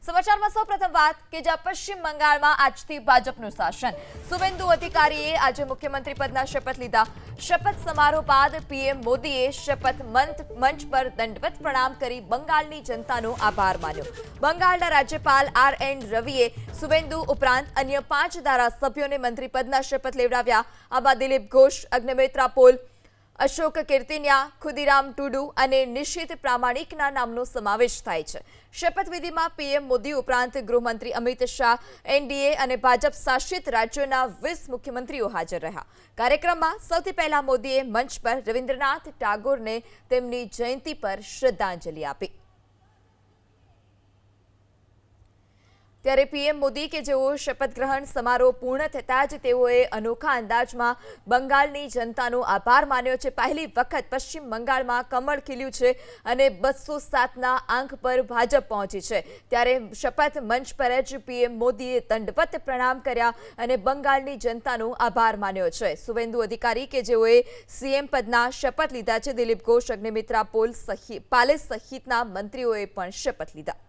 સમાચારમાં સૌપ્રથમ વાત કે જ્યાં પશ્ચિમ બંગાળમાં આજથી ભાજપનું શાસન. સુવેન્દુ અધિકારીએ આજે મુખ્યમંત્રી પદના શપથ લીધા. શપથ સમારોહ બાદ પીએમ મોદીએ શપથ મંચ પર દંડવત પ્રણામ કરી બંગાળની જનતાનો આભાર માન્યો. બંગાળના રાજ્યપાલ આર.એન. રવિએ સુવેન્દુ ઉપરાંત અન્ય 5 ધારાસભ્યોને મંત્રી પદના શપથ લેવડાવ્યા. આમાં દિલીપ ઘોષ, અગ્નિમિત્રા પોલ, અશોક કીર્તિન્યા, ખુદીરામ ટુડુ અને નિશિત પ્રામાણિકના નામનો સમાવેશ થાય છે. શપથવિધિમાં પીએમ મોદી ઉપરાંત ગૃહમંત્રી અમિત શાહ, એનડીએ અને ભાજપ શાસિત રાજ્યોના 20 મુખ્યમંત્રીઓ હાજર રહ્યા. કાર્યક્રમમાં સૌથી પહેલા મોદીએ મંચ પર રવિન્દ્રનાથ ટાગોરને તેમની જયંતિ પર શ્રદ્ધાંજલિ આપી. ત્યારે પીએમ મોદી કે જેઓ શપથ ગ્રહણ સમારોહ પૂર્ણ થતાં જ તેઓએ અનોખા અંદાજમાં બંગાળની જનતાનો આભાર માન્યો છે. પહેલી વખત પશ્ચિમ બંગાળમાં કમળ ખીલ્યું છે અને 207ના આંક પર ભાજપ પહોંચી છે. ત્યારે શપથ મંચ પર જ પીએમ મોદીએ દંડવત પ્રણામ કર્યા અને બંગાળની જનતાનો આભાર માન્યો છે. સુવેન્દુ અધિકારી કે જેઓએ સીએમ પદના શપથ લીધા છે. દિલીપ ઘોષ, અગ્નિમિત્રા પાલે સહિતના મંત્રીઓએ પણ શપથ લીધા.